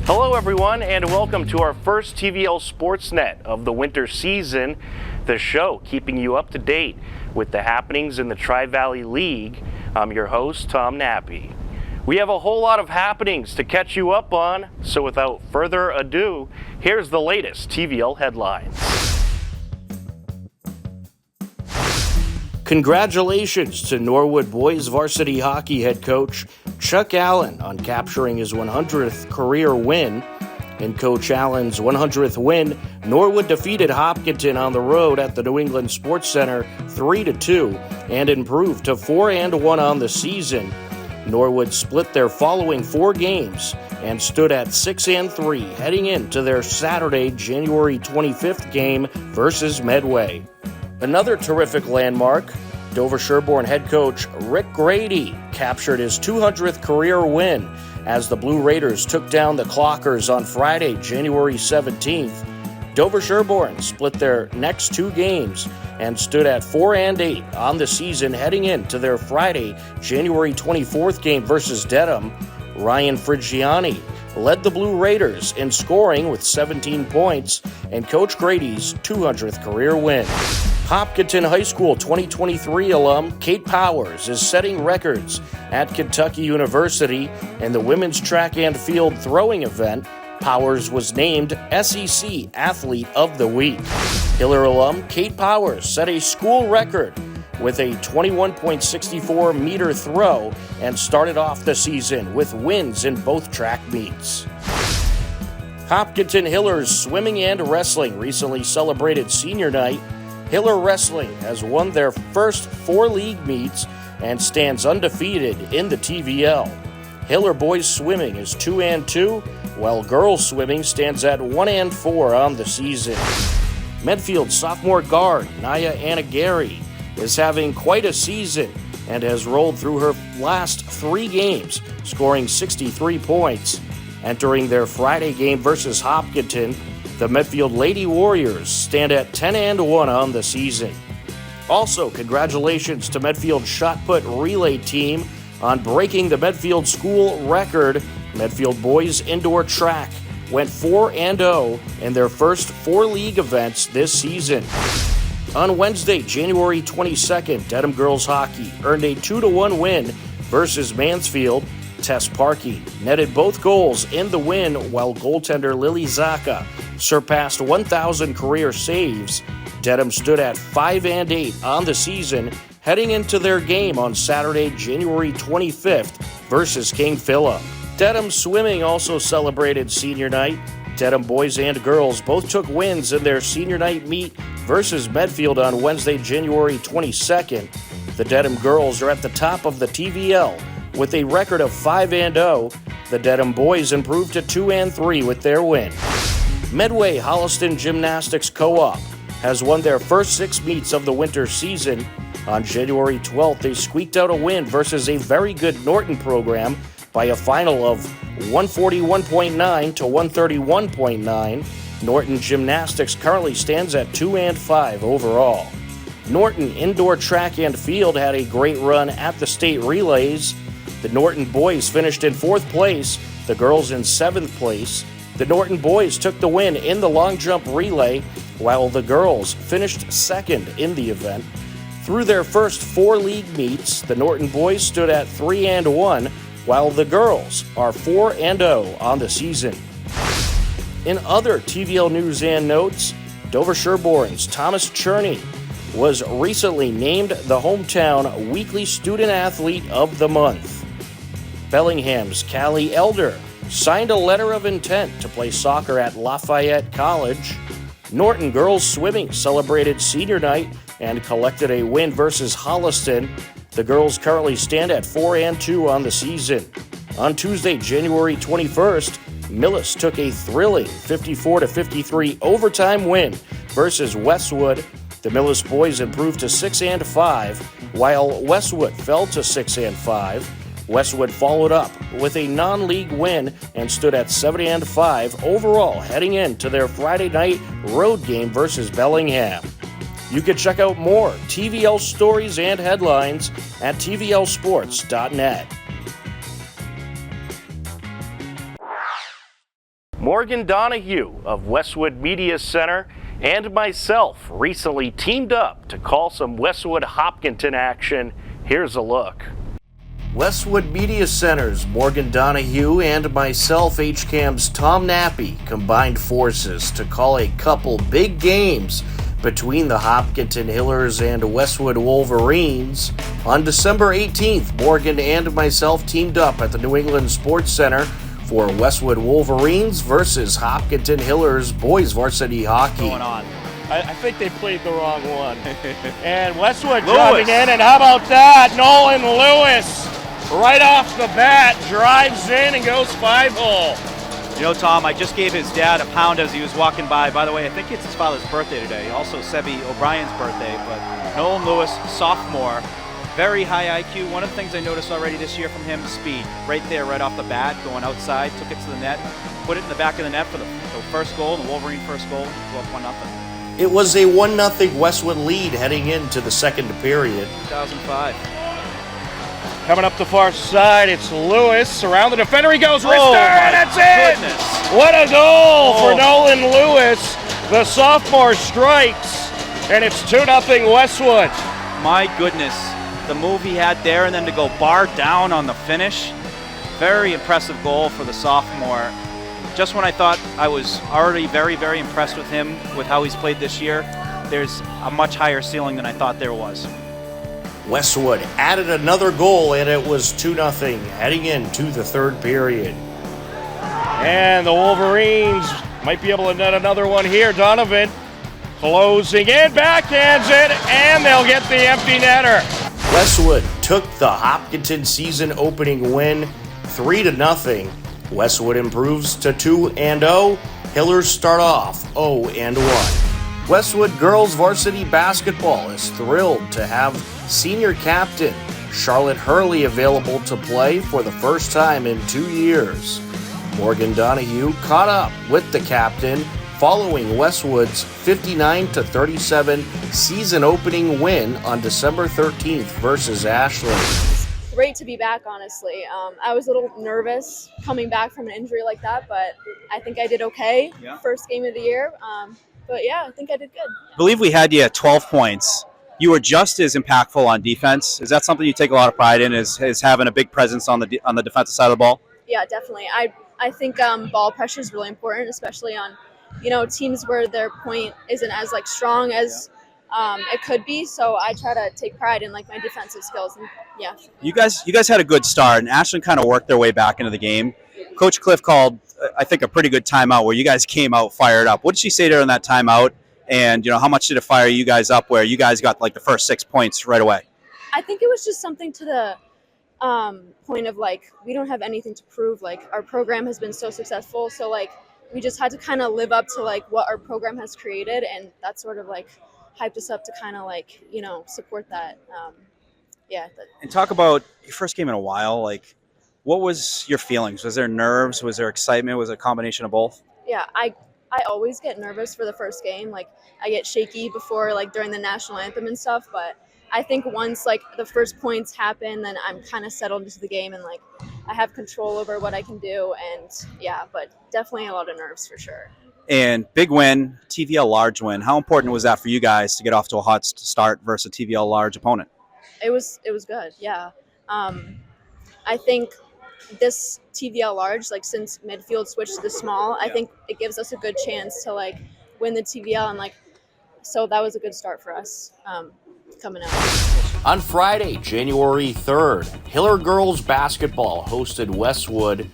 Hello everyone, and welcome to our first TVL Sports Net of the winter season, the show keeping you up to date with the happenings in the Tri-Valley League. I'm your host, Tom Nappy. We have a whole lot of happenings to catch you up on, so without further ado, here's the latest TVL headlines. Congratulations to Norwood boys varsity hockey head coach Chuck Allen on capturing his 100th career win. In Coach Allen's 100th win, Norwood defeated Hopkinton on the road at the New England Sports Center 3-2 and improved to 4-1 on the season. Norwood split their following 4 games and stood at 6-3 heading into their Saturday, January 25th game versus Medway. Another terrific landmark, Dover-Sherborn head coach Rick Grady captured his 200th career win as the Blue Raiders took down the Clockers on Friday, January 17th. Dover-Sherborn split their next 2 games and stood at 4-8 on the season heading into their Friday, January 24th game versus Dedham. Ryan Frigiani led the Blue Raiders in scoring with 17 points and Coach Grady's 200th career win. Hopkinton High School 2023 alum Kate Powers is setting records at Kentucky University in the women's track and field throwing event. Powers was named SEC Athlete of the Week. Hiller alum Kate Powers set a school record with a 21.64 meter throw and started off the season with wins in both track meets. Hopkinton Hillers swimming and wrestling recently celebrated senior night. Hiller Wrestling has won their first 4 league meets and stands undefeated in the TVL. Hiller Boys Swimming is 2-2, while Girls Swimming stands at 1-4 on the season. Medfield sophomore guard Naya Anagari is having quite a season and has rolled through her last 3 games, scoring 63 points. Entering their Friday game versus Hopkinton, the Medfield Lady Warriors stand at 10-1 on the season. Also, congratulations to Medfield's shot put relay team on breaking the Medfield school record. Medfield boys indoor track went 4-0 in their first 4 league events this season. On Wednesday, January 22nd, Dedham girls hockey earned a 2-1 win versus Mansfield. Tess Parkey netted both goals in the win, while goaltender Lily Zaka surpassed 1,000 career saves. Dedham stood at 5-8 on the season, heading into their game on Saturday, January 25th versus King Philip. Dedham Swimming also celebrated senior night. Dedham boys and girls both took wins in their senior night meet versus Medfield on Wednesday, January 22nd. The Dedham girls are at the top of the TVL with a record of 5-0. The Dedham boys improved to 2-3 with their win. Medway Holliston Gymnastics Co-op has won their first 6 meets of the winter season. On January 12th, they squeaked out a win versus a very good Norton program by a final of 141.9 to 131.9. Norton Gymnastics currently stands at 2-5 overall. Norton indoor track and field had a great run at the state relays. The Norton boys finished in 4th place, the girls in 7th place. The Norton boys took the win in the long jump relay, while the girls finished 2nd in the event. Through their first 4 league meets, the Norton boys stood at 3-1, while the girls are 4-0 on the season. In other TVL news and notes, Dover-Sherborn's Thomas Cherney was recently named the hometown Weekly Student Athlete of the Month. Bellingham's Callie Elder signed a letter of intent to play soccer at Lafayette College. Norton girls swimming celebrated senior night and collected a win versus Holliston. The girls currently stand at 4-2 on the season. On Tuesday, January 21st, Millis took a thrilling 54-53 overtime win versus Westwood. The Millis boys improved to 6-5, while Westwood fell to 6-5. Westwood followed up with a non-league win and stood at 7-5 overall heading into their Friday night road game versus Bellingham. You can check out more TVL stories and headlines at tvlsports.net. Morgan Donahue of Westwood Media Center and myself recently teamed up to call some Westwood Hopkinton action. Here's a look. Westwood Media Center's Morgan Donahue and myself, HCAM's Tom Nappy, combined forces to call a couple big games between the Hopkinton Hillers and Westwood Wolverines. On December 18th, Morgan and myself teamed up at the New England Sports Center for Westwood Wolverines versus Hopkinton Hillers boys varsity hockey. Going on. I think they played the wrong one. And Westwood dropping in, and how about that? Nolan Lewis, right off the bat, drives in and goes 5-hole. You know, Tom, I just gave his dad a pound as he was walking by. By the way, I think it's his father's birthday today. Also, Sebi O'Brien's birthday. But Nolan Lewis, sophomore, very high IQ. One of the things I noticed already this year from him is speed. Right there, right off the bat, going outside, took it to the net, put it in the back of the net for the first goal, the Wolverine first goal, go up 1-0. It was a 1-0 Westwood lead heading into the second period. 2005. Coming up the far side, it's Lewis. Around the defender he goes, wrister, and that's it! Goodness. What a goal for Nolan Lewis. The sophomore strikes, and it's 2-0 Westwood. My goodness, the move he had there and then to go bar down on the finish. Very impressive goal for the sophomore. Just when I thought I was already very, very impressed with him, with how he's played this year, there's a much higher ceiling than I thought there was. Westwood added another goal, and it was 2-0 heading into the third period. And the Wolverines might be able to net another one here. Donovan closing in, backhands it, and they'll get the empty netter. Westwood took the Hopkinton season opening win 3-0. Westwood improves to 2-0. Hillers start off 0-1. Westwood girls varsity basketball is thrilled to have senior captain Charlotte Hurley available to play for the first time in 2 years. Morgan Donahue caught up with the captain following Westwood's 59-37 season opening win on December 13th versus Ashland. Great to be back, honestly. I was a little nervous coming back from an injury like that, but I think I did okay. Yeah. First game of the year. But yeah, I think I did good. I believe we had you at 12 points. You were just as impactful on defense. Is that something you take a lot of pride in, is having a big presence on the defensive side of the ball? Yeah, definitely. I think ball pressure is really important, especially on teams where their point isn't as strong as it could be. So I try to take pride in my defensive skills. And yeah. You guys had a good start, and Ashland kind of worked their way back into the game. Coach Cliff called, I think, a pretty good timeout where you guys came out fired up. What did she say during that timeout? And how much did it fire you guys up where you guys got the first 6 points right away? I think it was just something to the point of we don't have anything to prove. Our program has been so successful, so we just had to kind of live up to what our program has created, and that sort of hyped us up to kind of support that. And talk about your first game in a while. What was your feelings? Was there nerves? Was there excitement? Was it a combination of both? Yeah, I always get nervous for the first game. I get shaky before during the national anthem and stuff, but I think once the first points happen, then I'm kind of settled into the game, and I have control over what I can do. And yeah, but definitely a lot of nerves for sure. And big win, TVL large win. How important was that for you guys to get off to a hot start versus a TVL large opponent? It was good. Yeah. I think this TVL large, since midfield switched to the small, I think it gives us a good chance to win the TVL, and so that was a good start for us coming out. On Friday, January 3rd, Hiller girls basketball hosted Westwood.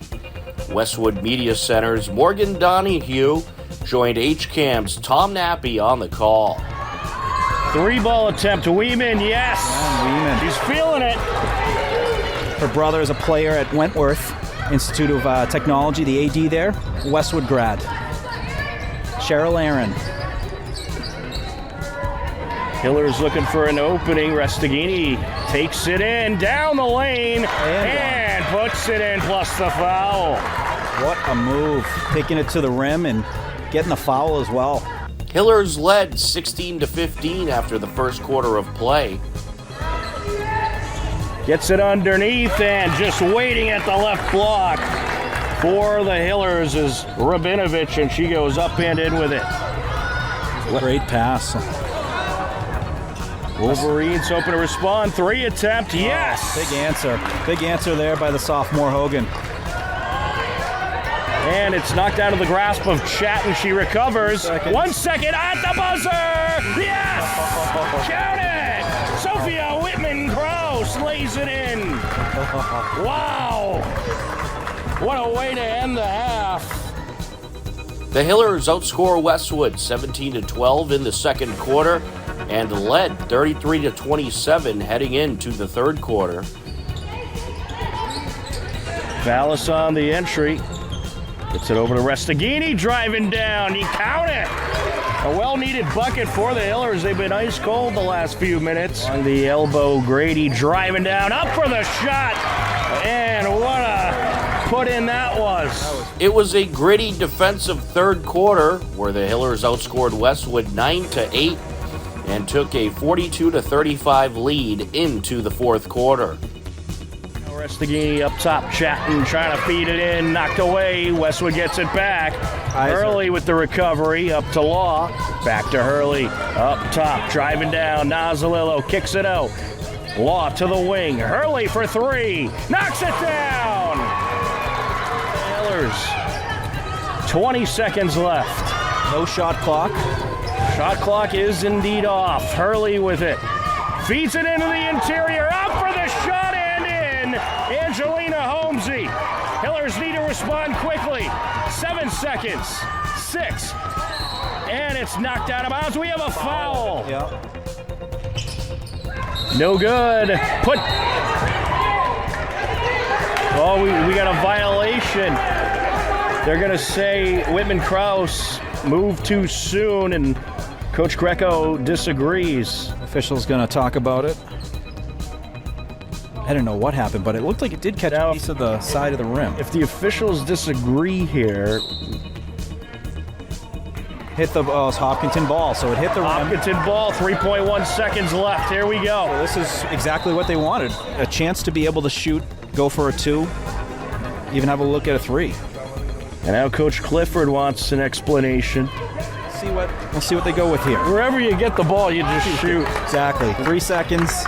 Westwood Media Center's Morgan Donahue joined HCAM's Tom Nappy on the call. 3-ball attempt to Weeman, yes. Weeman. She's feeling it. Her brother is a player at Wentworth Institute of Technology, the AD there, Westwood grad. Cheryl Aaron. Hiller's looking for an opening. Restaghini takes it in, down the lane, and puts it in, plus the foul. What a move. Taking it to the rim and getting the foul as well. Hillers led 16-15 after the first quarter of play. Gets it underneath and just waiting at the left block. for the Hillers is Rabinovich, and she goes up and in with it. Great pass. Wolverines hoping to respond. 3 attempt, yes! Big answer. Big answer there by the sophomore Hogan. And it's knocked out of the grasp of Chatton. She recovers. 1 second at the buzzer! Yes! Count it! Sophia Whitman-Krause lays it in. Wow! What a way to end the half. The Hillers outscore Westwood 17-12 in the second quarter and led 33-27 heading into the third quarter. Vallis on the entry. Gets it over to Restaghini, driving down. You count it. A well-needed bucket for the Hillers. They've been ice cold the last few minutes. On the elbow, Grady driving down, up for the shot. And what a put in that was. It was a gritty defensive third quarter where the Hillers outscored Westwood 9-8 and took a 42-35 lead into the fourth quarter. Restaghini up top, Chatton trying to feed it in, knocked away. Westwood gets it back. Hurley with the recovery, up to Law. Back to Hurley, up top, driving down. Nazzalillo kicks it out. Law to the wing. Hurley for 3, knocks it down. Hillers, 20 seconds left. No shot clock. Shot clock is indeed off. Hurley with it. Feeds it into the interior, up for the shot. Angelina Holmesy. Hillers need to respond quickly. 7 seconds. 6. And it's knocked out of bounds. We have a foul. Yeah. No good. Oh, we got a violation. They're going to say Whitman-Krause moved too soon, and Coach Greco disagrees. Official's going to talk about it. I don't know what happened, but it looked like it did catch a piece of the side of the rim. If the officials disagree here, hit the Hopkinton ball, so it hit the rim. Hopkinton ball, 3.1 seconds left. Here we go. So this is exactly what they wanted. A chance to be able to shoot, go for a 2, even have a look at a 3. And now Coach Clifford wants an explanation. We'll see what they go with here. Wherever you get the ball, you just shoot. Exactly. 3 seconds.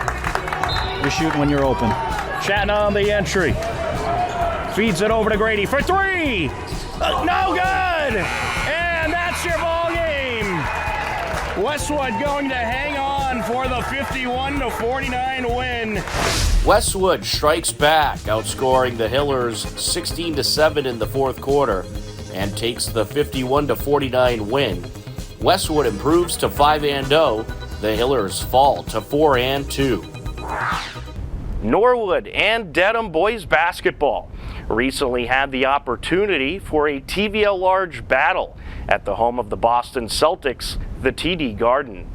You're shooting when you're open. Chatting on the entry. Feeds it over to Grady for 3. No good! And that's your ball game. Westwood going to hang on for the 51-49 win. Westwood strikes back, outscoring the Hillers 16-7 in the fourth quarter and takes the 51-49 win. Westwood improves to 5-0. The Hillers fall to 4-2. Norwood and Dedham boys basketball recently had the opportunity for a TVL large battle at the home of the Boston Celtics, the TD Garden.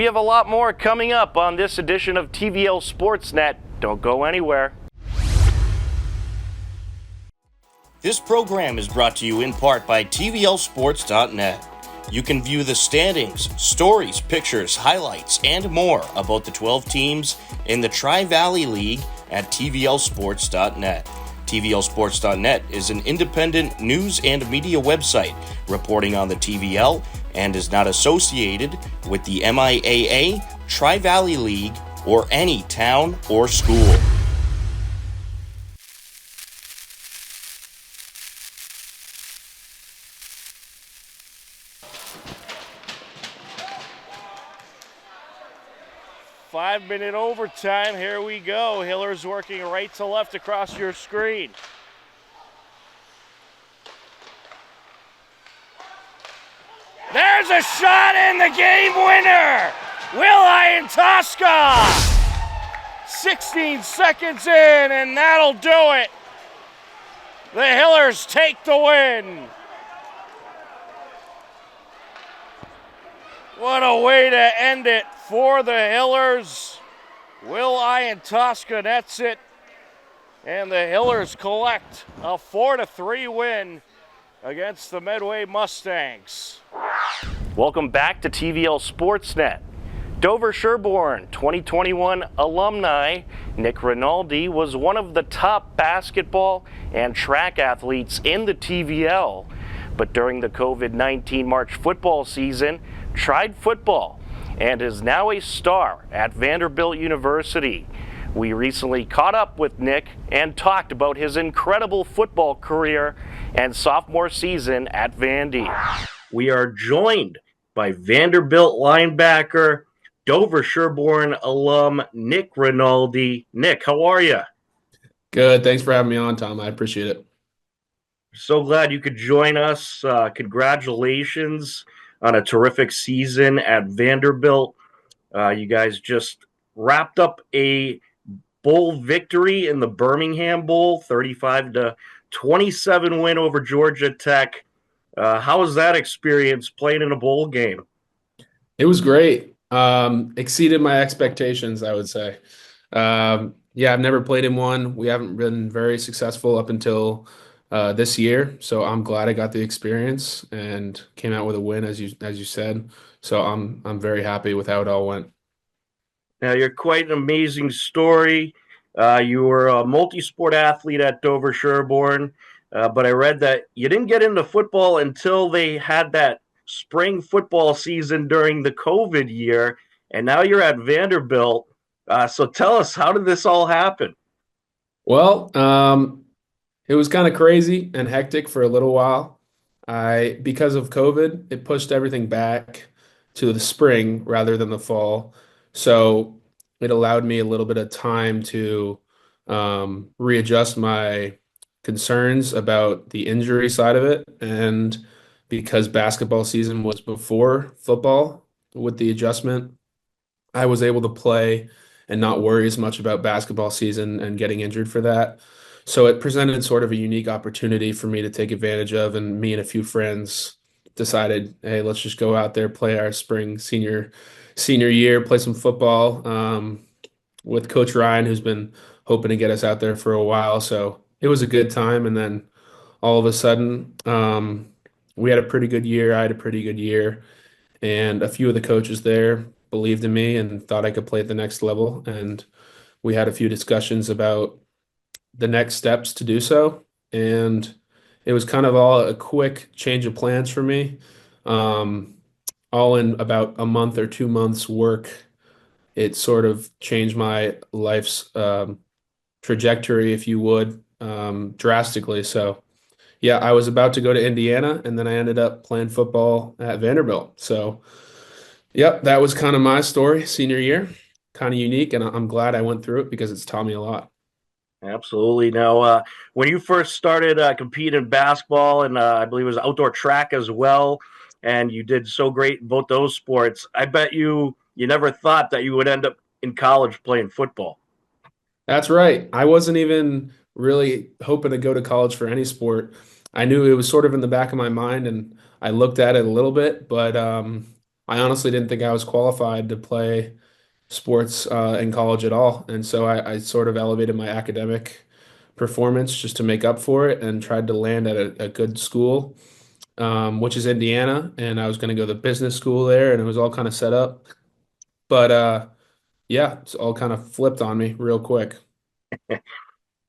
We have a lot more coming up on this edition of TVL Sports Net. Don't go anywhere. This program is brought to you in part by TVLSports.net. You can view the standings, stories, pictures, highlights, and more about the 12 teams in the Tri-Valley League at TVLSports.net. TVLSports.net is an independent news and media website reporting on the TVL and is not associated with the MIAA, Tri-Valley League, or any town or school. Five-minute overtime. Here we go. Hiller's working right to left across your screen. There's a shot in the game winner. Will Iantosca. 16 seconds in, and that'll do it. The Hillers take the win. What a way to end it for the Hillers. Will Iantosca nets it, and the Hillers collect a 4-3 win against the Medway Mustangs. Welcome back to TVL Sports Net. Dover-Sherborn 2021 alumni Nick Rinaldi was one of the top basketball and track athletes in the TVL, but during the COVID-19 March football season, tried football and is now a star at Vanderbilt University. We recently caught up with Nick and talked about his incredible football career and sophomore season at Vandy. We are joined by Vanderbilt linebacker, Dover-Sherborn alum, Nick Rinaldi. Nick, how are you? Good. Thanks for having me on, Tom. I appreciate it. So glad you could join us. Congratulations on a terrific season at Vanderbilt. You guys just wrapped up a bowl victory in the Birmingham Bowl, 35-27 win over Georgia Tech. How was that experience playing in a bowl game? It was great. Exceeded my expectations, I would say. I've never played in one. We haven't been very successful up until this year, so I'm glad I got the experience and came out with a win, as you said. So I'm very happy with how it all went. Now, you're quite an amazing story. You were a multi-sport athlete at Dover-Sherborn, but I read that you didn't get into football until they had that spring football season during the COVID year, and now you're at Vanderbilt. So tell us, how did this all happen? Well, it was kind of crazy and hectic for a little while. Because of COVID, it pushed everything back to the spring rather than the fall. So it allowed me a little bit of time to readjust my concerns about the injury side of it. And because basketball season was before football, with the adjustment, I was able to play and not worry as much about basketball season and getting injured for that. So it presented sort of a unique opportunity for me to take advantage of, and me and a few friends decided, hey, let's just go out there, play our spring senior year, play some football with Coach Ryan, who's been hoping to get us out there for a while. So it was a good time. And then all of a sudden, we had a pretty good year. I had a pretty good year. And a few of the coaches there believed in me and thought I could play at the next level. And we had a few discussions about the next steps to do so. And it was kind of all a quick change of plans for me. All in about a month or 2 months work, it sort of changed my life's trajectory, if you would, drastically. So yeah, I was about to go to Indiana, and then I ended up playing football at Vanderbilt. So yep, that was kind of my story, senior year. Kind of unique, and I'm glad I went through it because it's taught me a lot. Absolutely. Now, when you first started competing in basketball, and I believe it was outdoor track as well, and you did so great in both those sports, I bet you never thought that you would end up in college playing football. That's right. I wasn't even really hoping to go to college for any sport. I knew it was sort of in the back of my mind, and I looked at it a little bit, but I honestly didn't think I was qualified to play sports in college at all. And so I sort of elevated my academic performance just to make up for it and tried to land at a good school, which is Indiana. And I was going to go to business school there, and it was all kind of set up. But yeah, it's all kind of flipped on me real quick.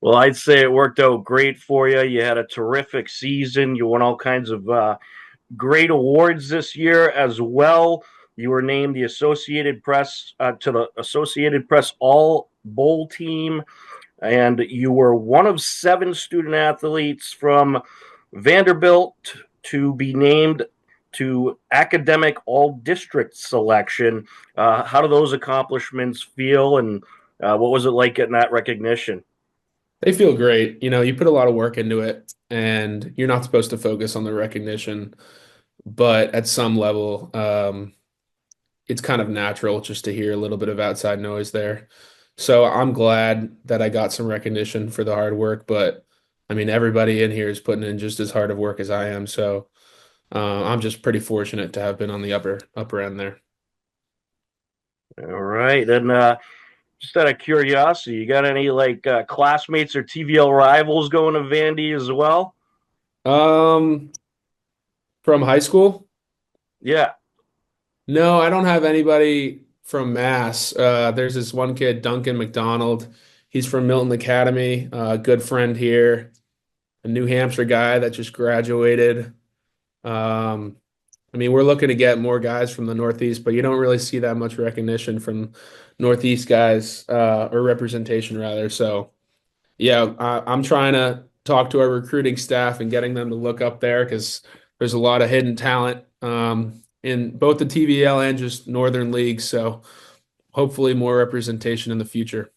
Well, I'd say it worked out great for you. You had a terrific season. You won all kinds of great awards this year as well. You were named the Associated Press to the Associated Press All Bowl team, and you were one of 7 student athletes from Vanderbilt to be named to academic all district selection. How do those accomplishments feel, and what was it like getting that recognition? They feel great. You put a lot of work into it, and you're not supposed to focus on the recognition, but at some level, it's kind of natural just to hear a little bit of outside noise there. So I'm glad that I got some recognition for the hard work, but I mean, everybody in here is putting in just as hard of work as I am. So I'm just pretty fortunate to have been on the upper end there. All right, and just out of curiosity, you got any like classmates or TVL rivals going to Vandy as well? Um, from high school? Yeah. No, I don't have anybody from Mass. There's this one kid, Duncan McDonald. He's from Milton Academy, a good friend here, a New Hampshire guy that just graduated. Um, I mean, we're looking to get more guys from the Northeast, but you don't really see that much recognition from Northeast guys, or representation rather. So, yeah, I'm trying to talk to our recruiting staff and getting them to look up there because there's a lot of hidden talent in both the TVL and just Northern leagues. So, hopefully, more representation in the future.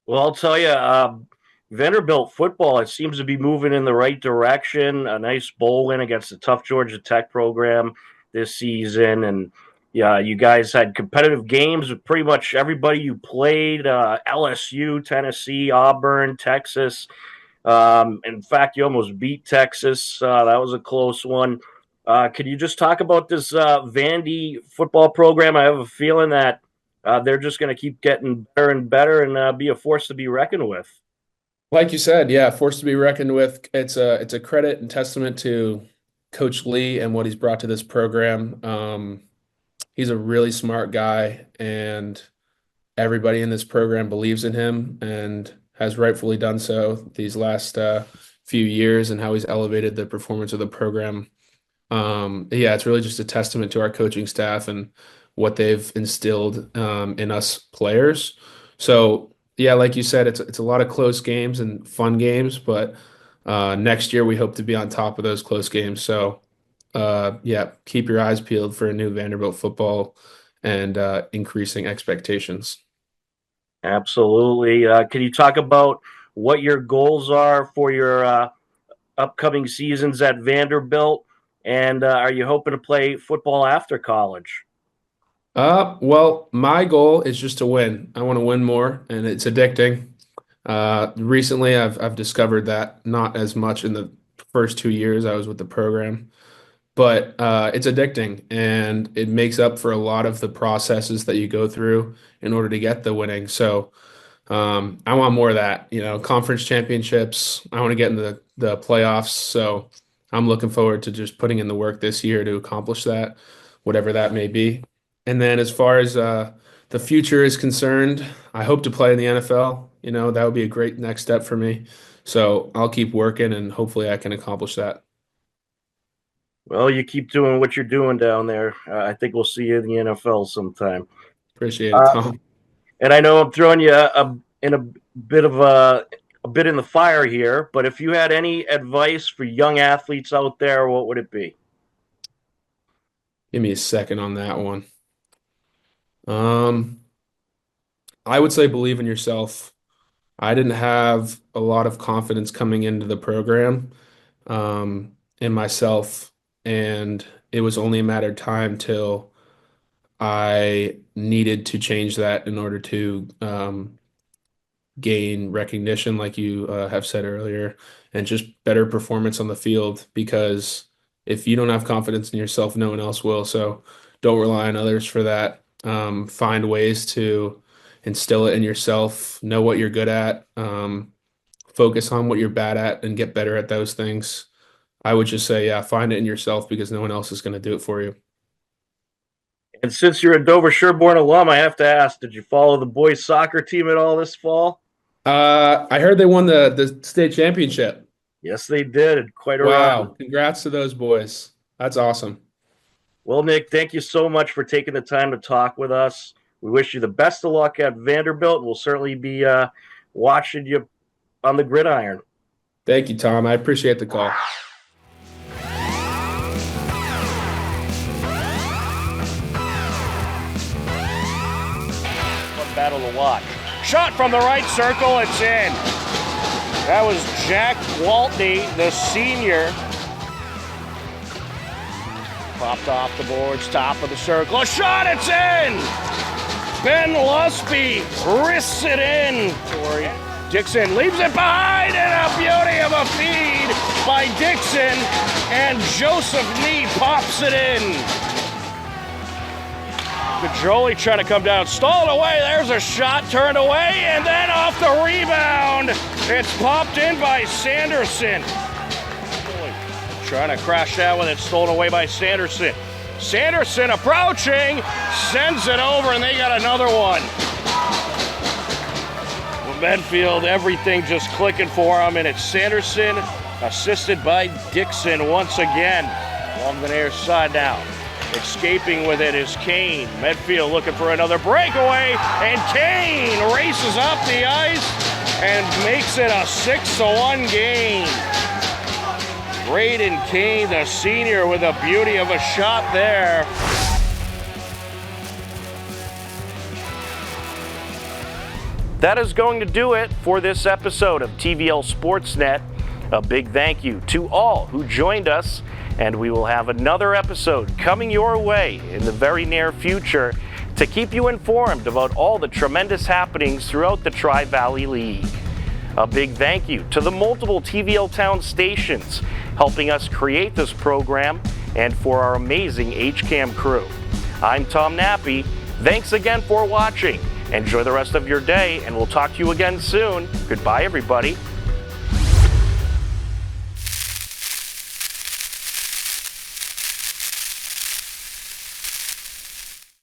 Well, I'll tell you, Vanderbilt football, it seems to be moving in the right direction. A nice bowl win against the tough Georgia Tech program this season. And yeah, you guys had competitive games with pretty much everybody you played, LSU, Tennessee, Auburn, Texas. In fact, you almost beat Texas. That was a close one. Could you just talk about this Vandy football program? I have a feeling that they're just going to keep getting better and better and be a force to be reckoned with. Like you said, yeah, forced to be reckoned with. It's a credit and testament to Coach Lee and what he's brought to this program. He's a really smart guy, and everybody in this program believes in him and has rightfully done so these last few years, and how he's elevated the performance of the program. Yeah, it's really just a testament to our coaching staff and what they've instilled in us players. So yeah, like you said, it's a lot of close games and fun games, but next year we hope to be on top of those close games. So yeah, keep your eyes peeled for a new Vanderbilt football and increasing expectations. Absolutely. Can you talk about what your goals are for your upcoming seasons at Vanderbilt? And are you hoping to play football after college? Well, my goal is just to win. I want to win more, and it's addicting. Recently, I've discovered that not as much in the first 2 years I was with the program, but it's addicting, and it makes up for a lot of the processes that you go through in order to get the winning. So I want more of that. Conference championships. I want to get into the playoffs. So I'm looking forward to just putting in the work this year to accomplish that, whatever that may be. And then as far as the future is concerned, I hope to play in the NFL. That would be a great next step for me. So I'll keep working, and hopefully I can accomplish that. Well, you keep doing what you're doing down there. I think we'll see you in the NFL sometime. Appreciate it, Tom. And I know I'm throwing you in a bit of a bit in the fire here, but if you had any advice for young athletes out there, what would it be? Give me a second on that one. Um, I would say believe in yourself. I didn't have a lot of confidence coming into the program, in myself, and it was only a matter of time till I needed to change that in order to gain recognition, like you have said earlier, and just better performance on the field. Because if you don't have confidence in yourself, no one else will. So Don't rely on others for that. Find ways to instill it in yourself. Know what you're good at. Focus on what you're bad at and get better at those things. I would just say, yeah, find it in yourself because no one else is going to do it for you. And since you're a Dover-Sherborn alum, I have to ask, did you follow the boys soccer team at all this fall? I heard they won the state championship. Yes, they did. Quite a Wow. run. Congrats to those boys. That's awesome. Well, Nick, thank you so much for taking the time to talk with us. We wish you the best of luck at Vanderbilt. We'll certainly be watching you on the gridiron. Thank you, Tom. I appreciate the call. Fun battle to watch. Shot from the right circle, it's in. That was Jack Waltney, the senior. Popped off the boards, top of the circle. A shot, it's in! Ben Lusby wrists it in. Dixon leaves it behind, and a beauty of a feed by Dixon, and Joseph Nee pops it in. Pedroli trying to come down, stalled away, there's a shot, turned away, and then off the rebound, it's popped in by Sanderson. Trying to crash down with it, stolen away by Sanderson. Sanderson approaching, sends it over, and they got another one. Medfield, everything just clicking for him, and it's Sanderson assisted by Dixon once again. Along the near side now. Escaping with it is Kane. Medfield looking for another breakaway, and Kane races up the ice and makes it a 6-1 game. Braden Kane, the senior, with a beauty of a shot there. That is going to do it for this episode of TVL Sports Net. A big thank you to all who joined us, and we will have another episode coming your way in the very near future to keep you informed about all the tremendous happenings throughout the Tri-Valley League. A big thank you to the multiple TVL Town stations helping us create this program, and for our amazing HCAM crew. I'm Tom Nappy. Thanks again for watching. Enjoy the rest of your day, and we'll talk to you again soon. Goodbye, everybody.